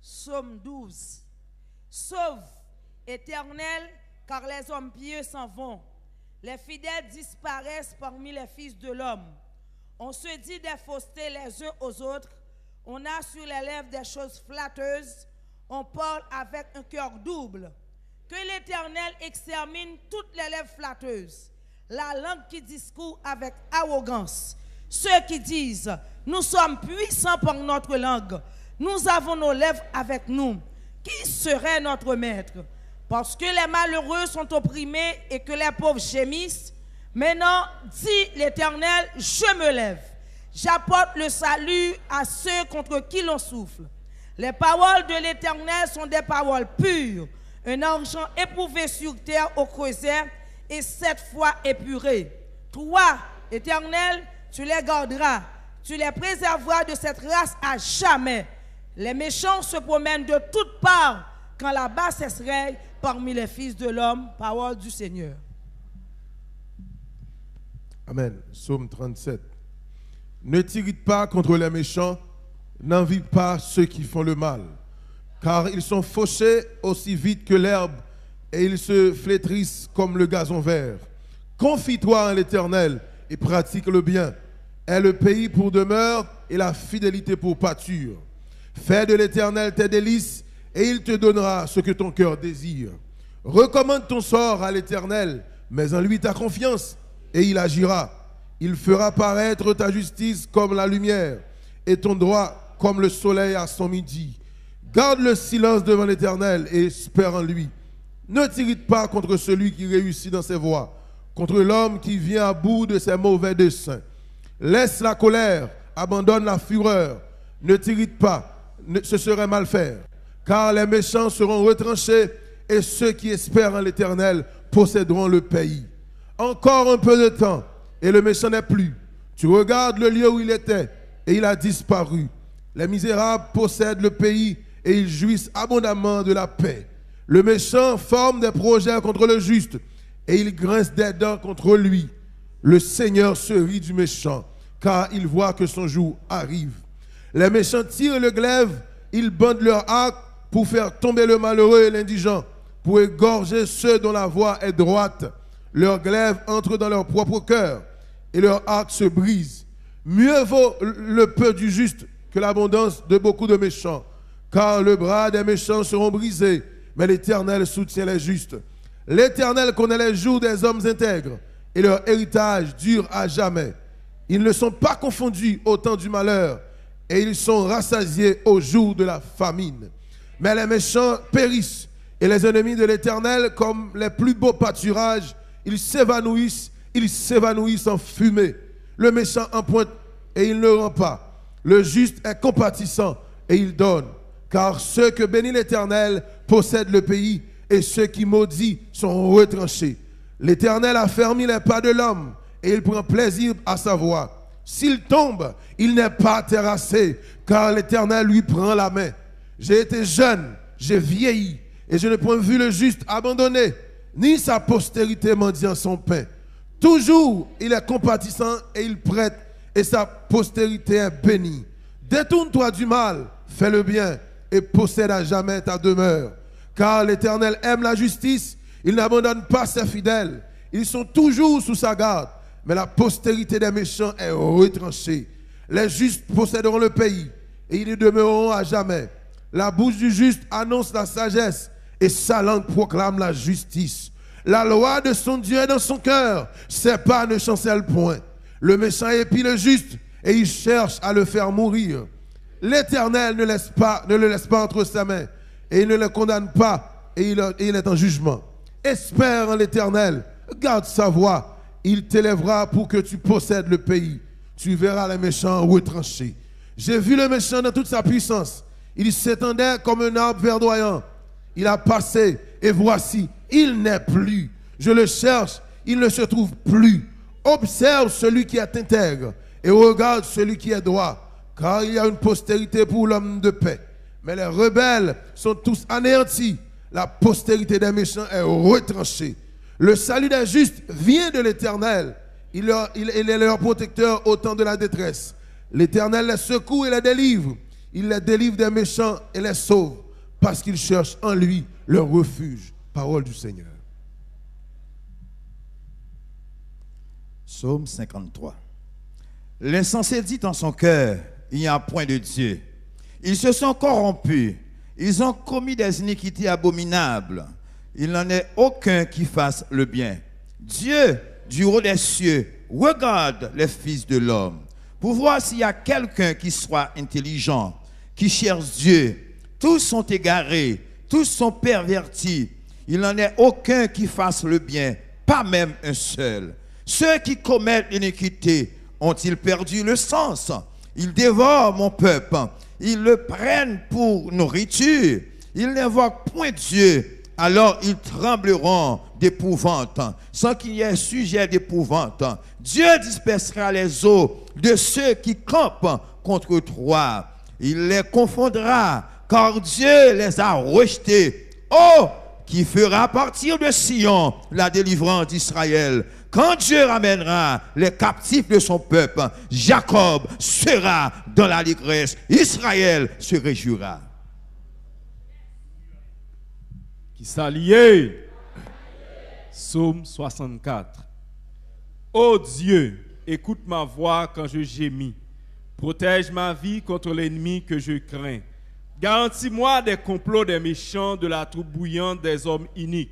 Psaume 12. Sauve, Éternel, car les hommes pieux s'en vont. Les fidèles disparaissent parmi les fils de l'homme. On se dit des faussetés les uns aux autres. On a sur les lèvres des choses flatteuses. On parle avec un cœur double. Que l'Éternel extermine toutes les lèvres flatteuses, la langue qui discourt avec arrogance. Ceux qui disent, nous sommes puissants par notre langue, nous avons nos lèvres avec nous. Qui serait notre maître? Parce que les malheureux sont opprimés et que les pauvres gémissent. Maintenant, dit l'Éternel, je me lève. J'apporte le salut à ceux contre qui l'on souffle. Les paroles de l'Éternel sont des paroles pures, un argent éprouvé sur terre au creuset et 7 fois épuré. Toi, Éternel, tu les garderas, tu les préserveras de cette race à jamais. Les méchants se promènent de toutes parts quand la bassesse règne parmi les fils de l'homme. Parole du Seigneur. Amen. Psaume 37. Ne t'irrite pas contre les méchants, n'envie pas ceux qui font le mal, car ils sont fauchés aussi vite que l'herbe et ils se flétrissent comme le gazon vert. Confie-toi en l'Éternel et pratique le bien. Aie le pays pour demeure et la fidélité pour pâture. Fais de l'Éternel tes délices et il te donnera ce que ton cœur désire. Recommande ton sort à l'Éternel, mets en lui ta confiance et il agira. Il fera paraître ta justice comme la lumière et ton droit comme le soleil à son midi. Garde le silence devant l'Éternel et espère en lui. Ne t'irrite pas contre celui qui réussit dans ses voies, contre l'homme qui vient à bout de ses mauvais desseins. Laisse la colère, abandonne la fureur. Ne t'irrite pas, ce serait mal faire. Car les méchants seront retranchés et ceux qui espèrent en l'Éternel posséderont le pays. Encore un peu de temps et le méchant n'est plus. Tu regardes le lieu où il était et il a disparu. Les misérables possèdent le pays et ils jouissent abondamment de la paix. Le méchant forme des projets contre le juste et il grince des dents contre lui. Le Seigneur se rit du méchant car il voit que son jour arrive. Les méchants tirent le glaive, ils bandent leur arc pour faire tomber le malheureux et l'indigent, pour égorger ceux dont la voie est droite. Leur glaive entre dans leur propre cœur et leur arc se brise. Mieux vaut le peu du juste que l'abondance de beaucoup de méchants, car le bras des méchants seront brisés, mais l'Éternel soutient les justes. L'Éternel connaît les jours des hommes intègres et leur héritage dure à jamais. Ils ne sont pas confondus au temps du malheur et ils sont rassasiés au jour de la famine. Mais les méchants périssent et les ennemis de l'Éternel, comme les plus beaux pâturages, ils s'évanouissent en fumée. Le méchant empointe et il ne rend pas. Le juste est compatissant et il donne. Car ceux que bénit l'Éternel possèdent le pays et ceux qui maudit sont retranchés. L'Éternel a fermé les pas de l'homme et il prend plaisir à sa voix. S'il tombe, il n'est pas terrassé, car l'Éternel lui prend la main. J'ai été jeune, j'ai vieilli, et je n'ai point vu le juste abandonné, ni sa postérité mendiant son pain. Toujours, il est compatissant et il prête, et sa postérité est bénie. Détourne-toi du mal, fais le bien, et possède à jamais ta demeure. Car l'Éternel aime la justice, il n'abandonne pas ses fidèles. Ils sont toujours sous sa garde. Mais la postérité des méchants est retranchée. Les justes posséderont le pays et ils y demeureront à jamais. La bouche du juste annonce la sagesse et sa langue proclame la justice. La loi de son Dieu est dans son cœur, ses pas ne chancellent point. Le méchant épie le juste et il cherche à le faire mourir. L'Éternel ne le laisse pas entre ses mains et il ne le condamne pas et il est en jugement. Espère en l'Éternel, garde sa voie. Il t'élèvera pour que tu possèdes le pays. Tu verras les méchants retranchés. J'ai vu le méchant dans toute sa puissance. Il s'étendait comme un arbre verdoyant. Il a passé et voici, il n'est plus. Je le cherche, il ne se trouve plus. Observe celui qui est intègre et regarde celui qui est droit. Car il y a une postérité pour l'homme de paix. Mais les rebelles sont tous anéantis. La postérité des méchants est retranchée. Le salut des justes vient de l'Éternel. Il est leur protecteur au temps de la détresse. L'Éternel les secoue et les délivre. Il les délivre des méchants et les sauve, parce qu'ils cherchent en lui leur refuge. Parole du Seigneur. Psaume 53. L'insensé dit en son cœur, il n'y a point de Dieu. Ils se sont corrompus, ils ont commis des iniquités abominables. Il n'en est aucun qui fasse le bien. Dieu, du haut des cieux, regarde les fils de l'homme, pour voir s'il y a quelqu'un qui soit intelligent, qui cherche Dieu. Tous sont égarés, tous sont pervertis. Il n'en est aucun qui fasse le bien, pas même un seul. Ceux qui commettent l'iniquité ont-ils perdu le sens? Ils dévorent mon peuple, ils le prennent pour nourriture. Ils n'invoquent point Dieu, alors ils trembleront d'épouvante, sans qu'il y ait sujet d'épouvante. Dieu dispersera les eaux de ceux qui campent contre toi. Il les confondra, car Dieu les a rejetés. Oh, qui fera partir de Sion la délivrance d'Israël. Quand Dieu ramènera les captifs de son peuple, Jacob sera dans l'allégresse, Israël se réjouira. Qui s'allie. Psaume 64. Ô Dieu, écoute ma voix quand je gémis. Protège ma vie contre l'ennemi que je crains. Garantis-moi des complots des méchants, de la troupe bouillante des hommes iniques.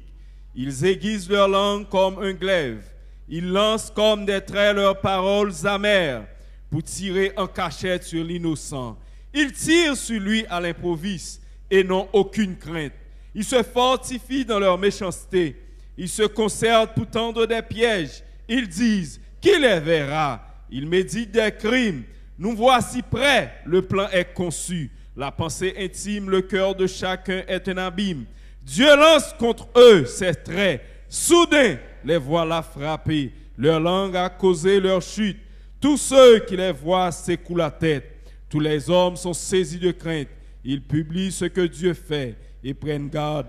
Ils aiguisent leur langue comme un glaive. Ils lancent comme des traits leurs paroles amères pour tirer en cachette sur l'innocent. Ils tirent sur lui à l'improviste et n'ont aucune crainte. Ils se fortifient dans leur méchanceté. Ils se concertent pour tendre des pièges. Ils disent, qui les verra? Ils méditent des crimes. Nous voici prêts, le plan est conçu. La pensée intime, le cœur de chacun est un abîme. Dieu lance contre eux ses traits. Soudain, les voilà frappés. Leur langue a causé leur chute. Tous ceux qui les voient secouent la tête. Tous les hommes sont saisis de crainte. Ils publient ce que Dieu fait et prennent garde.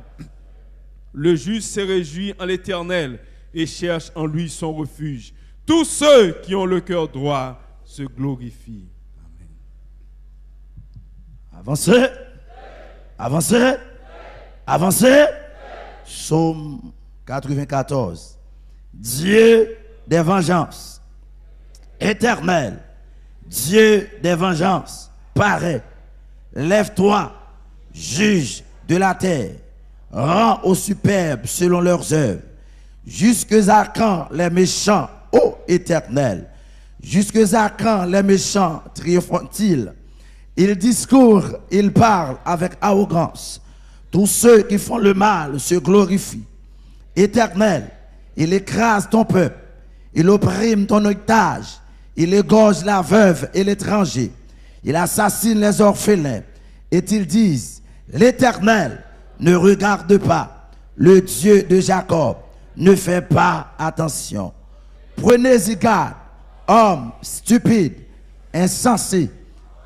Le juste se réjouit en l'Éternel et cherche en lui son refuge. Tous ceux qui ont le cœur droit se glorifient. Amen. Avancez, avancez, avancez. Psaume 94. Dieu des vengeances, éternel, Dieu des vengeances, paraît. Lève-toi, juge de la terre, rends aux superbes selon leurs œuvres. Jusque à quand les méchants, ô Éternel? Jusque à quand les méchants triompheront-ils? Ils discourent, ils parlent avec arrogance. Tous ceux qui font le mal se glorifient. Éternel, il écrase ton peuple, il opprime ton héritage, il égorge la veuve et l'étranger, il assassine les orphelins, et ils disent, l'Éternel ne regarde pas, le Dieu de Jacob ne fait pas attention. Prenez-y garde, hommes stupides, insensés.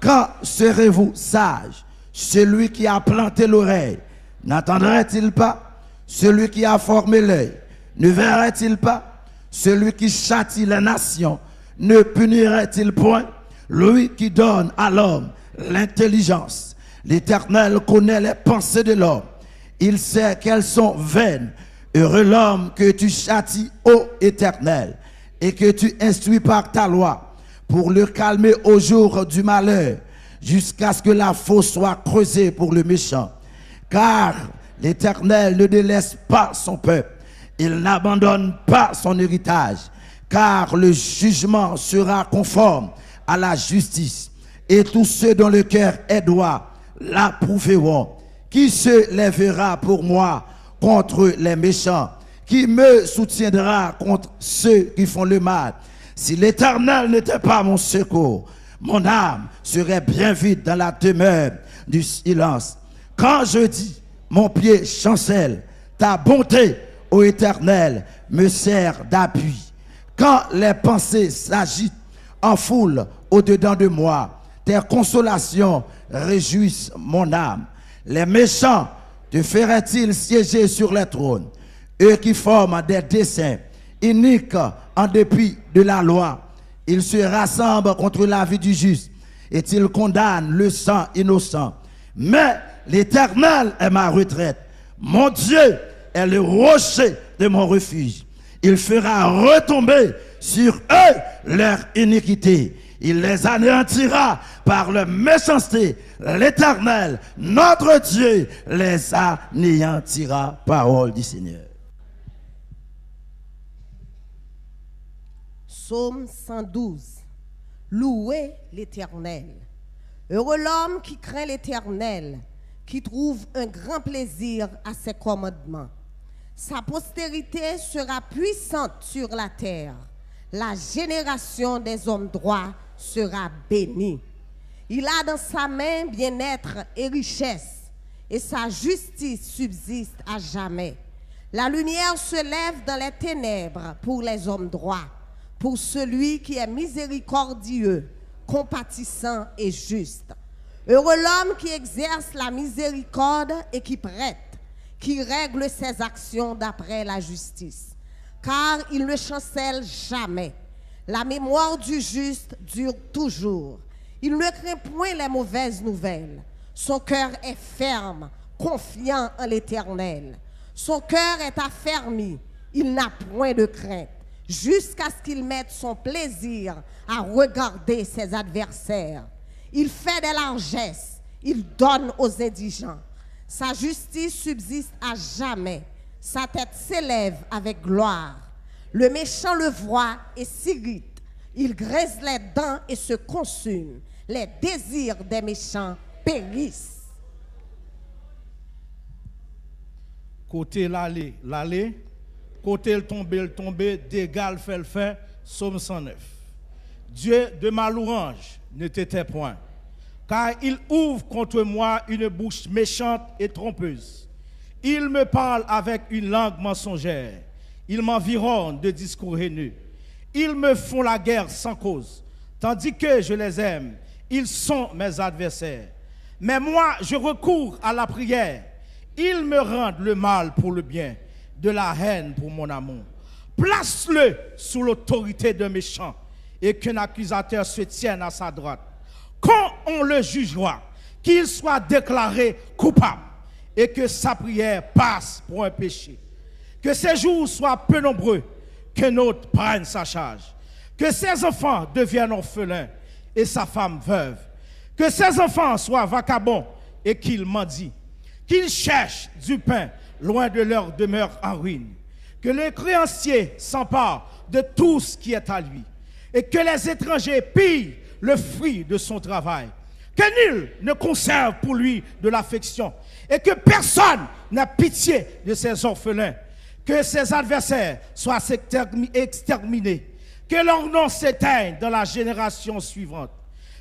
Quand serez-vous sages? Celui qui a planté l'oreille, n'entendrait-il pas? Celui qui a formé l'œil, ne verrait-il pas? Celui qui châtie les nations, ne punirait-il point? Lui qui donne à l'homme l'intelligence. L'Éternel connaît les pensées de l'homme. Il sait qu'elles sont vaines. Heureux l'homme que tu châties, ô Éternel, et que tu instruis par ta loi, pour le calmer au jour du malheur, jusqu'à ce que la fosse soit creusée pour le méchant. Car l'Éternel ne délaisse pas son peuple, il n'abandonne pas son héritage, car le jugement sera conforme à la justice, et tous ceux dont le cœur est droit l'approuveront. Qui se lèvera pour moi contre les méchants? Qui me soutiendra contre ceux qui font le mal? Si l'Éternel n'était pas mon secours, mon âme serait bien vite dans la demeure du silence. Quand je dis, mon pied chancelle, ta bonté, ô Éternel, me sert d'appui. Quand les pensées s'agitent en foule au-dedans de moi, tes consolations réjouissent mon âme. Les méchants te feraient-ils siéger sur les trônes? Eux qui forment des desseins iniques en dépit de la loi. Ils se rassemblent contre la vie du juste. et il condamne le sang innocent. Mais l'Éternel est ma retraite. Mon Dieu est le rocher de mon refuge. Il fera retomber sur eux leur iniquité. Il les anéantira par leur méchanceté. L'Éternel, notre Dieu, les anéantira. Parole du Seigneur. Psaume 112. Louez l'Éternel. Heureux l'homme qui craint l'Éternel, qui trouve un grand plaisir à ses commandements. Sa postérité sera puissante sur la terre. La génération des hommes droits sera bénie. Il a dans sa main bien-être et richesse, et sa justice subsiste à jamais. La lumière se lève dans les ténèbres pour les hommes droits, pour celui qui est miséricordieux, compatissant et juste. Heureux l'homme qui exerce la miséricorde et qui prête, qui règle ses actions d'après la justice. Car il ne chancelle jamais. La mémoire du juste dure toujours. Il ne craint point les mauvaises nouvelles. Son cœur est ferme, confiant en l'Éternel. Son cœur est affermi. Il n'a point de crainte, jusqu'à ce qu'il mette son plaisir à regarder ses adversaires. Il fait des largesses, il donne aux indigents. Sa justice subsiste à jamais, sa tête s'élève avec gloire. Le méchant le voit et s'irrite, il grince les dents et se consume. Les désirs des méchants périssent. Côté l'aller, côté le tomber, d'égal fait le fait, Psaume 109. Dieu de ma louange ne t'était point, car il ouvre contre moi une bouche méchante et trompeuse. Il me parle avec une langue mensongère. Ils m'environnent de discours haineux. Ils me font la guerre sans cause, tandis que je les aime. Ils sont mes adversaires. Mais moi, je recours à la prière. Ils me rendent le mal pour le bien, de la haine pour mon amour. Place-le sous l'autorité d'un méchant et qu'un accusateur se tienne à sa droite. Quand on le jugera, qu'il soit déclaré coupable et que sa prière passe pour un péché. Que ses jours soient peu nombreux, qu'un autre prenne sa charge. Que ses enfants deviennent orphelins et sa femme veuve. Que ses enfants soient vagabonds et qu'ils mendient. Qu'ils cherchent du pain loin de leur demeure en ruine. Que le créancier s'empare de tout ce qui est à lui. Et que les étrangers pillent le fruit de son travail. Que nul ne conserve pour lui de l'affection. Et que personne n'a pitié de ses orphelins. Que ses adversaires soient exterminés. Que leur nom s'éteigne dans la génération suivante.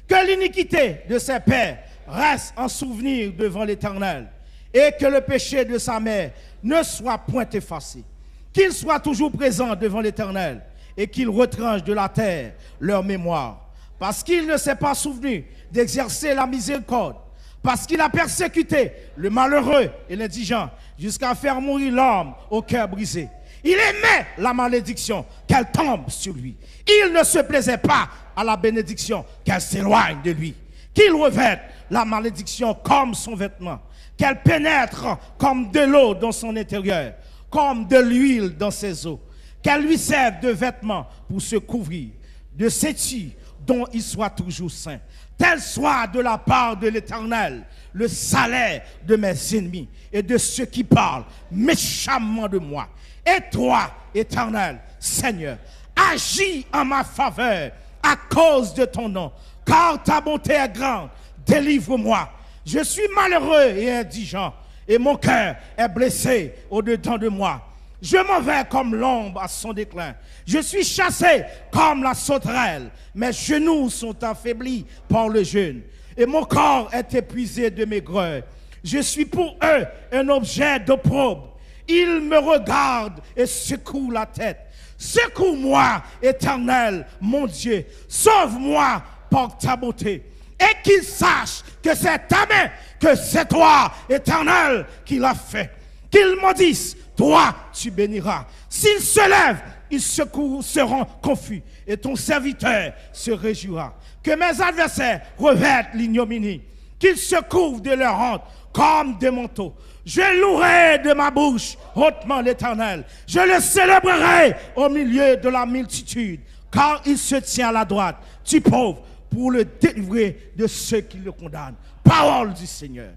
Que l'iniquité de ses pères reste en souvenir devant l'Éternel. Et que le péché de sa mère ne soit point effacé. Qu'il soit toujours présent devant l'Éternel et qu'il retranche de la terre leur mémoire. Parce qu'il ne s'est pas souvenu d'exercer la miséricorde. Parce qu'il a persécuté le malheureux et l'indigent jusqu'à faire mourir l'homme au cœur brisé. Il aimait la malédiction, qu'elle tombe sur lui. Il ne se plaisait pas à la bénédiction, qu'elle s'éloigne de lui. Qu'il revête la malédiction comme son vêtement, qu'elle pénètre comme de l'eau dans son intérieur, comme de l'huile dans ses os, qu'elle lui serve de vêtements pour se couvrir, de vêtements dont il soit toujours saint. Tel soit de la part de l'Éternel le salaire de mes ennemis et de ceux qui parlent méchamment de moi. Et toi, Éternel, Seigneur, agis en ma faveur à cause de ton nom, car ta bonté est grande. Délivre-moi. Je suis malheureux et indigent, et mon cœur est blessé au-dedans de moi. Je m'en vais comme l'ombre à son déclin. Je suis chassé comme la sauterelle. Mes genoux sont affaiblis par le jeûne, et mon corps est épuisé de maigreur. Je suis pour eux un objet d'opprobre. Ils me regardent et secouent la tête. Secoue-moi, Éternel, mon Dieu. Sauve-moi par ta beauté. Et qu'ils sachent que c'est ta main, que c'est toi, Éternel, qui l'a fait. Qu'ils m'en disent, toi, tu béniras. S'ils se lèvent ils seront confus et ton serviteur se réjouira. Que mes adversaires revêtent l'ignominie, qu'ils se couvrent de leur honte comme des manteaux. Je louerai de ma bouche hautement l'Éternel. Je le célébrerai au milieu de la multitude, car il se tient à la droite du pauvre pour le délivrer de ceux qui le condamnent. Parole du Seigneur.